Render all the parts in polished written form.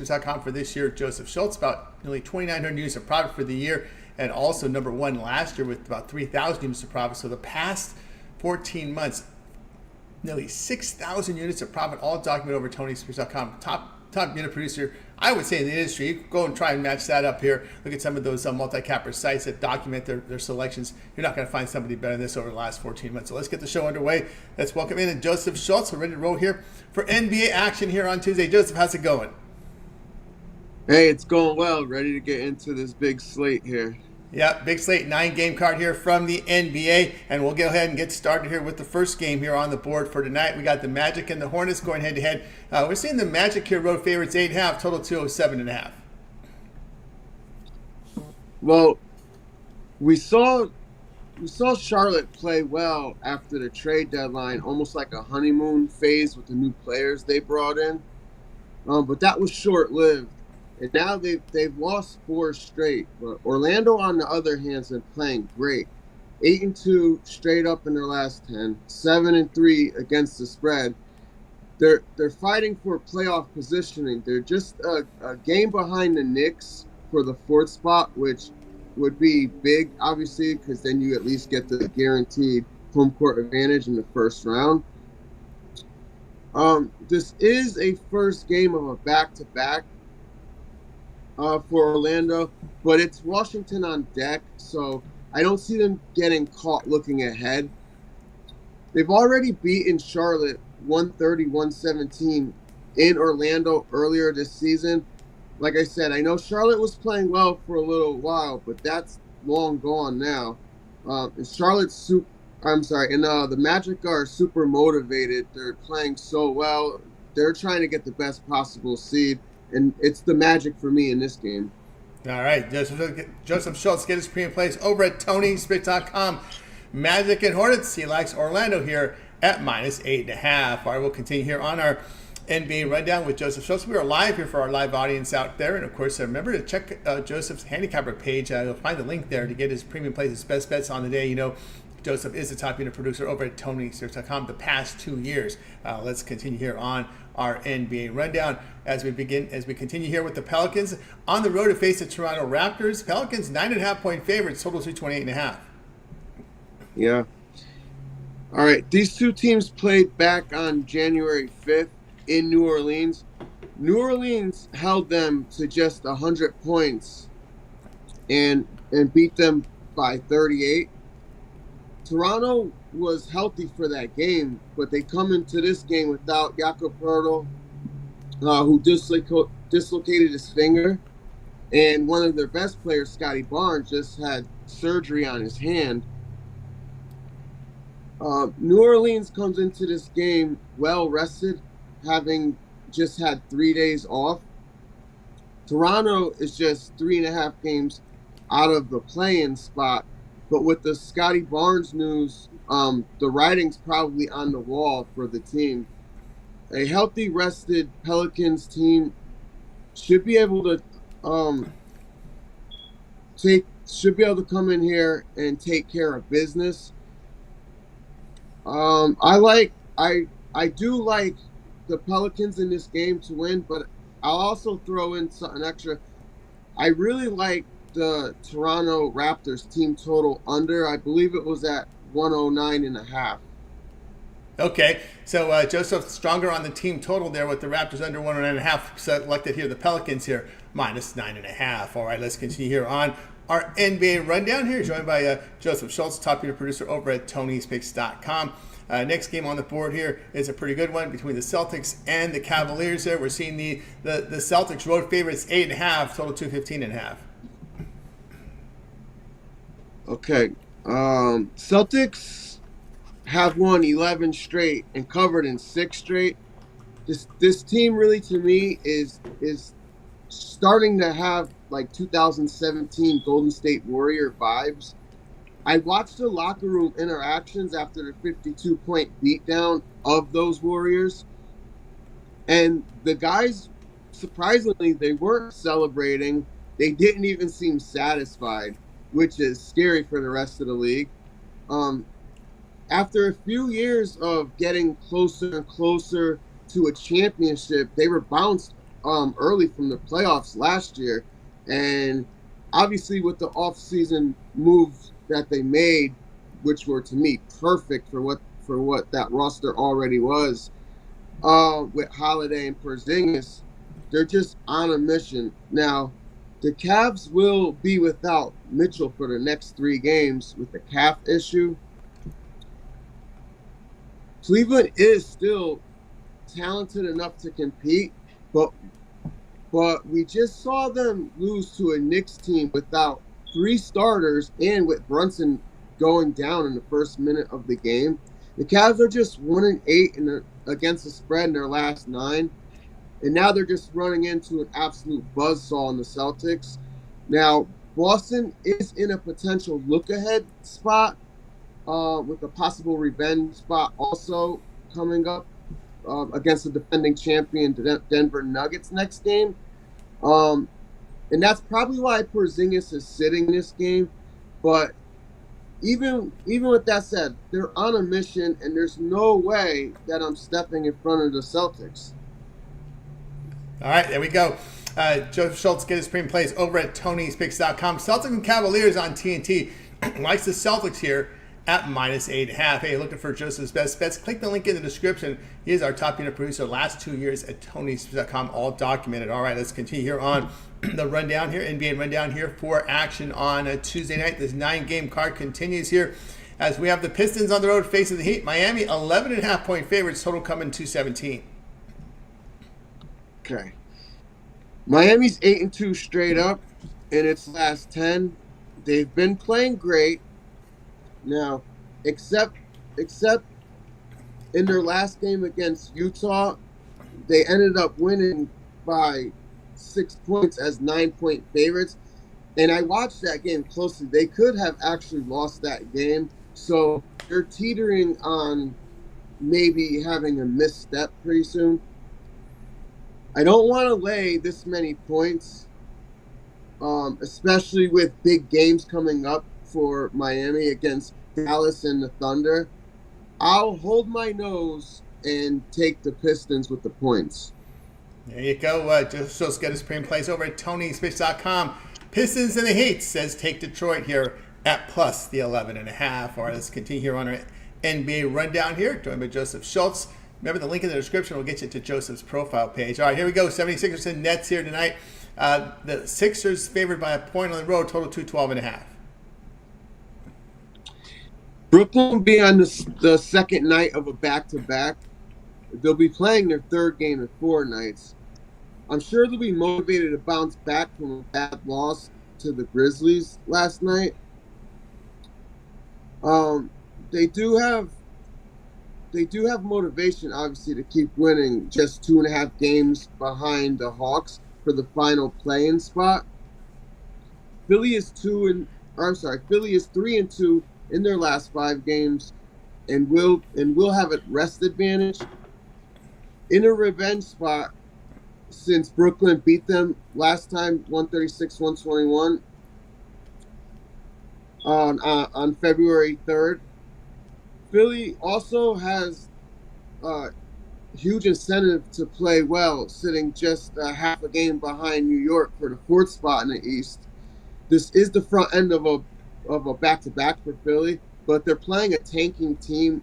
TonySports.com for this year. Joseph Schultz, about nearly 2,900 units of profit for the year, and also number one last year with about 3,000 units of profit. So the past 14 months, nearly 6,000 units of profit, all documented over TonySports.com. Top unit producer, I would say, in the industry. You can go and try and match that up here. Look at some of those multi-capper sites that document their selections. You're not going to find somebody better than this over the last 14 months. So let's get the show underway. Let's welcome in Joseph Schultz. We're ready to roll here for NBA action here on Tuesday. Joseph, how's it going? Hey, it's going well. Ready to get into this big slate here. Yeah, big slate, 9-game card here from the NBA, and we'll go ahead and get started here with the first game here on the board for tonight. We got the Magic and the Hornets going head-to-head. We're seeing the Magic here road favorites 8.5, total 207.5. Well, we saw Charlotte play well after the trade deadline, almost like a honeymoon phase with the new players they brought in, but that was short-lived. And now they've lost 4 straight. But Orlando, on the other hand, has been playing great. 8-2 straight up in their last 10. 7-3 against the spread. They're fighting for playoff positioning. They're just a game behind the Knicks for the 4th spot, which would be big, obviously, because then you at least get the guaranteed home court advantage in the first round. This is a first game of a back-to-back. For Orlando, but it's Washington on deck, so I don't see them getting caught looking ahead. They've already beaten Charlotte 130-117 in Orlando earlier this season. Like I said, I know Charlotte was playing well for a little while, but that's long gone now. And the Magic are super motivated. They're playing so well. They're trying to get the best possible seed. And it's the Magic for me in this game. All right, Joseph Schultz, get his premium plays over at TonySports.com. Magic and Hornets, he likes Orlando here at -8.5. All right, we'll continue here on our NBA rundown with Joseph Schultz. We are live here for our live audience out there. And, of course, remember to check Joseph's handicapper page. You'll find the link there to get his premium plays, his best bets on the day. You know, Joseph is the top unit producer over at TonySports.com the past 2 years. Let's continue here on our NBA rundown as we continue here with the Pelicans on the road to face the Toronto Raptors. Pelicans 9.5-point favorites, total 228.5. Yeah. All right. These two teams played back on January 5th in New Orleans. New Orleans held them to just 100 points and beat them by 38. Toronto was healthy for that game, but they come into this game without Jakob Poeltl, who dislocated his finger, and one of their best players, Scotty Barnes, just had surgery on his hand. New Orleans comes into this game well rested, having just had 3 days off. Toronto is just 3.5 games out of the play-in spot. But with the Scotty Barnes news, the writing's probably on the wall for the team. A healthy, rested Pelicans team should be able to come in here and take care of business. I do like the Pelicans in this game to win, but I'll also throw in something extra. I really like the Toronto Raptors team total under. I believe it was at 109.5. Okay, so Joseph stronger on the team total there with the Raptors under 109.5. Selected here the Pelicans here -9.5. All right, let's continue here on our NBA rundown here, joined by Joseph Schultz, top unit producer over at TonySports.com. Next game on the board here is a pretty good one between the Celtics and the Cavaliers. There, we're seeing the Celtics road favorites 8.5, total 215.5. Okay. Celtics have won 11 straight and covered in 6 straight. This team really, to me, is starting to have like 2017 Golden State Warrior vibes. I watched the locker room interactions after the 52-point beatdown of those Warriors, and the guys, surprisingly, they weren't celebrating. They didn't even seem satisfied, which is scary for the rest of the league. After a few years of getting closer and closer to a championship, they were bounced early from the playoffs last year, and obviously with the off-season moves that they made, which were to me perfect for what that roster already was, with Holiday and Porzingis, they're just on a mission. Now, the Cavs will be without Mitchell for the next 3 games with the calf issue. Cleveland is still talented enough to compete, but we just saw them lose to a Knicks team without 3 starters and with Brunson going down in the first minute of the game. The Cavs are just 1-8 against the spread in their last 9, and now they're just running into an absolute buzzsaw in the Celtics. Now, Boston is in a potential look-ahead spot with a possible revenge spot also coming up against the defending champion Denver Nuggets next game. And that's probably why Porzingis is sitting this game. But even with that said, they're on a mission, and there's no way that I'm stepping in front of the Celtics. All right, there we go. Joseph Schultz get his premium plays over at Tony'sPicks.com. Celtics and Cavaliers on TNT. Likes the Celtics here at -8.5. Hey, looking for Joseph's best bets? Click the link in the description. He is our top unit producer. Last 2 years at Tony'sPicks.com, all documented. All right, let's continue here on the rundown here, NBA rundown here for action on a Tuesday night. This 9-game card continues here as we have the Pistons on the road facing the Heat. Miami 11.5-point favorites. Total coming 217. Okay. Miami's 8-2 straight up in its last 10. They've been playing great. Now, except in their last game against Utah, they ended up winning by 6 points as 9-point favorites. And I watched that game closely. They could have actually lost that game. So they're teetering on maybe having a misstep pretty soon. I don't want to lay this many points, especially with big games coming up for Miami against Dallas and the Thunder. I'll hold my nose and take the Pistons with the points. There you go. Just get his premium plays over at Tony'sPicks.com. Pistons and the Heat says take Detroit here at plus the 11.5. All right, let's continue here on our NBA rundown here. Joined by Joseph Schultz. Remember, the link in the description will get you to Joseph's profile page. All right, here we go. 76ers and Nets here tonight. The Sixers favored by a point on the road, total 212.5. Brooklyn will be on the second night of a back-to-back. They'll be playing their third game in 4 nights. I'm sure they'll be motivated to bounce back from a bad loss to the Grizzlies last night. They do have motivation, obviously, to keep winning, just 2.5 games behind the Hawks for the final play-in spot. Philly is 3-2 in their last 5 games, and will have a rest advantage in a revenge spot since Brooklyn beat them last time 136-121 on February 3rd. Philly also has huge incentive to play well, sitting just half a game behind New York for the 4th spot in the East. This is the front end of a back-to-back for Philly, but they're playing a tanking team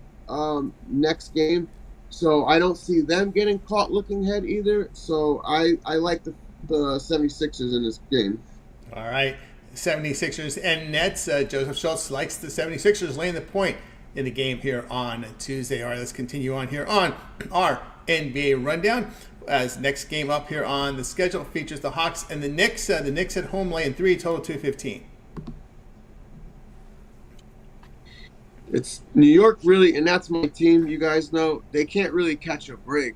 next game, so I don't see them getting caught looking ahead either. So I like the 76ers in this game. All right, 76ers and Nets. Joseph Schultz likes the 76ers laying the point in the game here on Tuesday. All right, let's continue on here on our NBA rundown. As next game up here on the schedule features the Hawks and the Knicks. The Knicks at home laying 3, total 215. It's New York, really, and that's my team. You guys know they can't really catch a break.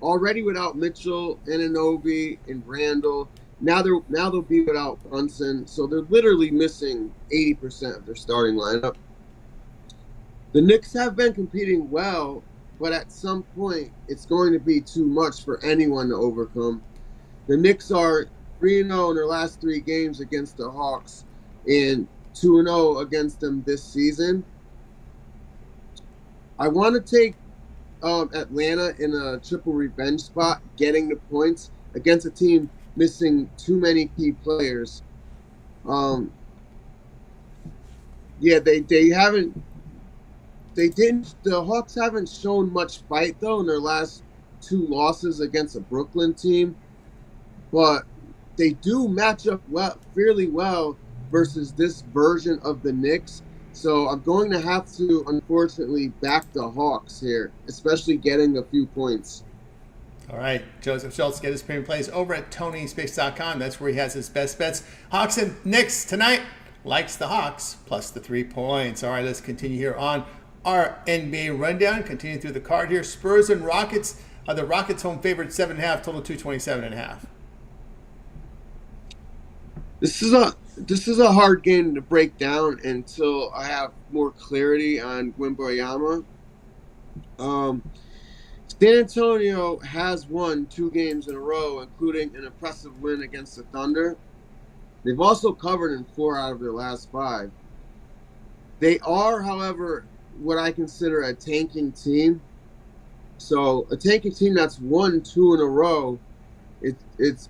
Already without Mitchell, Anunoby, and Randall. Now they'll be without Brunson, so they're literally missing 80% of their starting lineup. The Knicks have been competing well, but at some point, it's going to be too much for anyone to overcome. The Knicks are 3-0 in their last 3 games against the Hawks and 2-0 against them this season. I want to take Atlanta in a triple revenge spot, getting the points, against a team missing too many key players. Yeah, the Hawks haven't shown much fight though in their last 2 losses against a Brooklyn team, but they do match up fairly well versus this version of the Knicks. So I'm going to have to, unfortunately, back the Hawks here, especially getting a few points. All right, Joseph Schultz, get his premium plays over at TonySpace.com. That's where he has his best bets. Hawks and Knicks tonight. Likes the Hawks plus the 3 points. All right, let's continue here on our NBA rundown. Continue through the card here. Spurs and Rockets. The Rockets home favorite 7.5, total 227.5. This is a hard game to break down until I have more clarity on Wembanyama. San Antonio has won 2 games in a row, including an impressive win against the Thunder. They've also covered in 4 out of their last 5. They are, however, what I consider a tanking team. So a tanking team that's won 2 in a row, who's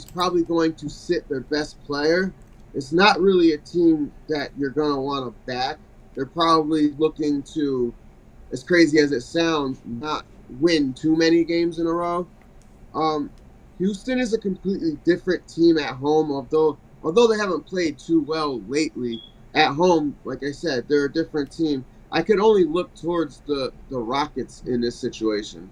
probably going to sit their best player. It's not really a team that you're going to want to back. They're probably looking to, as crazy as it sounds, not win too many games in a row. Houston is a completely different team at home, although they haven't played too well lately. At home, like I said, they're a different team. I could only look towards the Rockets in this situation.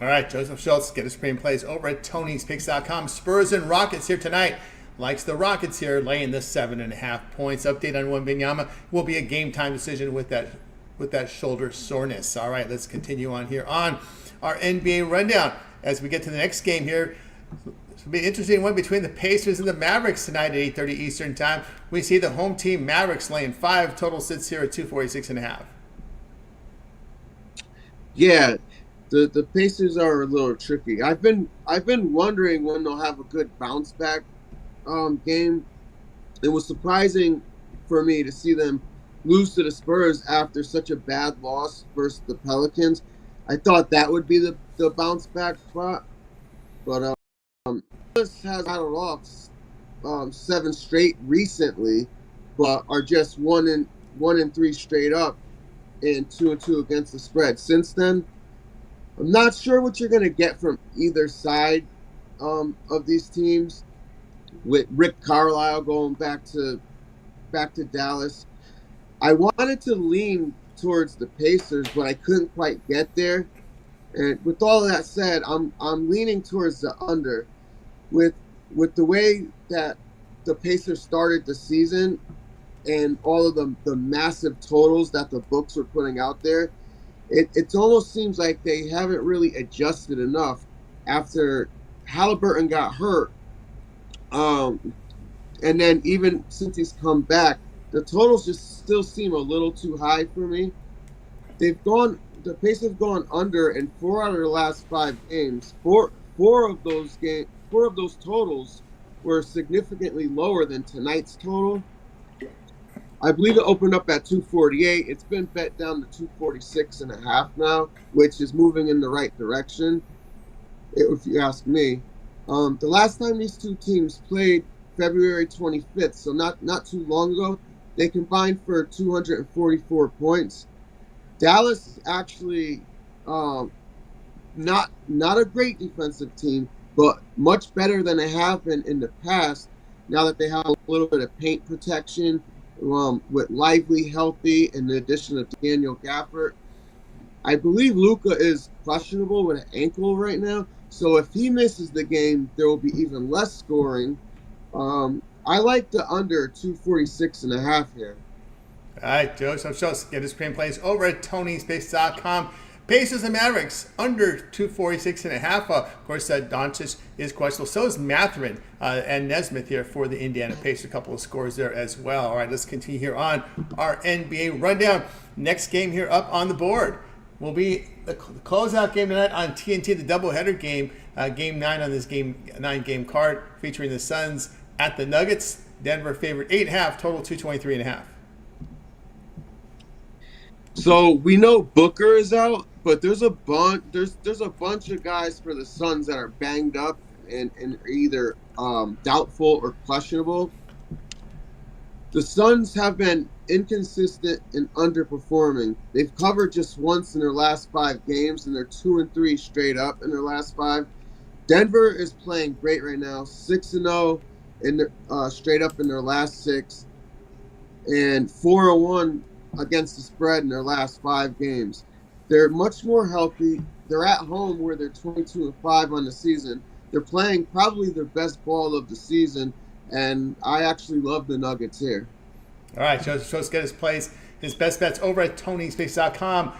All right, Joseph Schultz, get his premium plays over at Tony'sPicks.com. Spurs and Rockets here tonight. Likes the Rockets here, laying the 7.5 points. Update on Wembanyama will be a game time decision with that shoulder soreness. All right, let's continue on here on our NBA rundown as we get to the next game here. This will be an interesting one between the Pacers and the Mavericks tonight at 8:30 Eastern time. We see the home team Mavericks laying 5. Total sits here at 246.5. Yeah, the Pacers are a little tricky. I've been wondering when they'll have a good bounce back game. It was surprising for me to see them lose to the Spurs after such a bad loss versus the Pelicans. I thought that would be the bounce back spot, but Dallas has rattled off 7 straight recently, but are just 1-3 straight up and 2-2 against the spread. Since then, I'm not sure what you're going to get from either side of these teams. With Rick Carlisle going back to Dallas, I wanted to lean towards the Pacers, but I couldn't quite get there. And with all of that said, I'm leaning towards the under. With the way that the Pacers started the season and all of the massive totals that the books were putting out there, it almost seems like they haven't really adjusted enough after Halliburton got hurt. And then even since he's come back, the totals just still seem a little too high for me. The Pacers have gone under in 4 out of their last 5 games. Four of those totals were significantly lower than tonight's total. I believe it opened up at 248. It's been bet down to 246.5 now, which is moving in the right direction, if you ask me. The last time these two teams played, February 25th, so not too long ago, they combined for 244 points. Dallas is actually not a great defensive team, but much better than they have been in the past. Now that they have a little bit of paint protection, with Lively healthy, and the addition of Daniel Gafford. I believe Luka is questionable with an ankle right now, so if he misses the game, there will be even less scoring. I like the under 246.5 here. All right, Joseph Schultz, get his premium plays over at Tony'sPicks.com. Pacers and Mavericks under 246.5. Of course, Doncic is questionable. So is Mathurin and Nesmith here for the Indiana Pacers. A couple of scores there as well. All right, let's continue here on our NBA rundown. Next game here up on the board will be the closeout game tonight on TNT, the doubleheader game, Game 9 on this Game 9 game card, featuring the Suns at the Nuggets. Denver favorite 8.5, total 223.5. So we know Booker is out, but there's a bunch of guys for the Suns that are banged up and are either doubtful or questionable. The Suns have been inconsistent and underperforming. They've covered just once in their last 5 games, and they're 2-3 straight up in their last 5. Denver is playing great right now, 6-0 in straight up in their last 6, and 4-1 against the spread in their last 5 games. They're much more healthy. They're at home where they're 22-5 on the season. They're playing probably their best ball of the season, and I actually love the Nuggets here. All right, Joseph get his best bets over at TonySpace.com.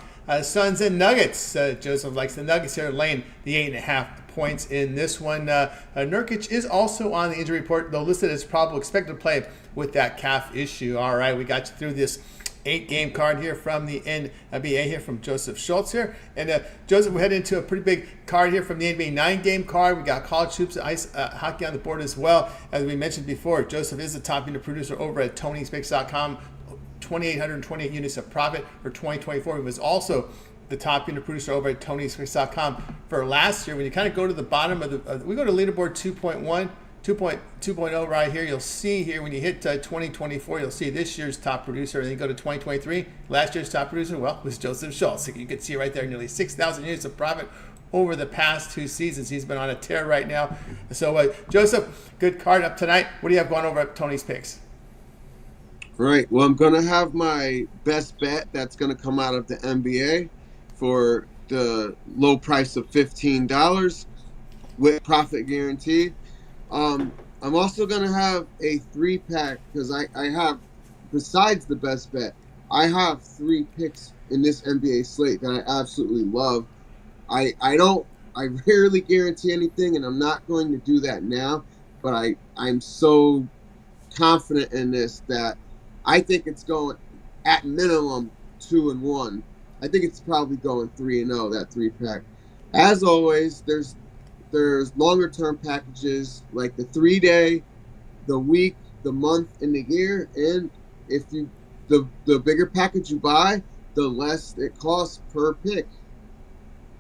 Suns and Nuggets. Joseph likes the Nuggets here, laying the 8.5 points in this one. Nurkic is also on the injury report, though listed as probable, expected to play with that calf issue. All right, we got you through this 8-game card here from the NBA here from Joseph Schultz here. And Joseph, we're heading into a pretty big card here from the NBA 9-game card. We got college hoops, ice hockey on the board as well. As we mentioned before, Joseph is the top unit producer over at TonySpace.com. 2,828 units of profit for 2024. He was also the top unit producer over at TonySpace.com for last year. When you kind of go to the bottom of the, we go to leaderboard 2.2.0 right here. You'll see here when you hit 2024, you'll see this year's top producer. And then you go to 2023, last year's top producer, well, was Joseph Schultz. You can see right there, nearly 6,000 units of profit over the past 2 seasons. He's been on a tear right now. So, Joseph, good card up tonight. What do you have going over at Tony's Picks? Right. Well, I'm going to have my best bet that's going to come out of the NBA for the low price of $15 with profit guarantee. I'm also going to have a 3-pack because I have, besides the best bet, I have 3 picks in this NBA slate that I absolutely love. I rarely guarantee anything, and I'm not going to do that now, but I'm so confident in this that I think it's going at minimum 2-1. I think it's probably going 3-0, that 3-pack. As always, there's longer term packages like the 3-day, the week, the month, and the year. And if the bigger package you buy, the less it costs per pick.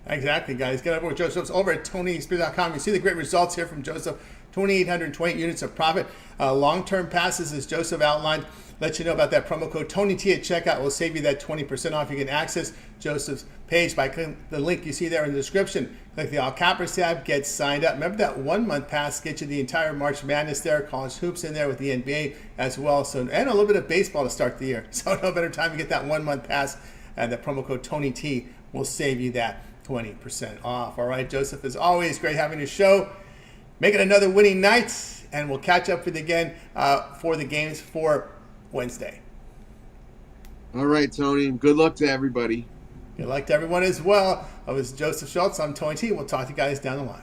Exactly, guys. Get over with Joseph over at TonySpace.com. You see the great results here from Joseph. 2,820 units of profit. Long-term passes, as Joseph outlined. Let you know about that promo code TonyT at checkout. Will save you that 20% off. You can access Joseph's page by clicking the link you see there in the description. Click the All Cappers tab, get signed up. Remember that 1-month pass gets you the entire March Madness there, college hoops in there with the NBA as well. So, and a little bit of baseball to start the year. So no better time to get that 1-month pass. And the promo code TonyT will save you that 20% off. All right, Joseph, as always, great having your show. Make it another winning night, and we'll catch up with you again for the games for Wednesday. All right, Tony. Good luck to everybody. Good luck to everyone as well. I was Joseph Schultz. I'm Tony T. We'll talk to you guys down the line.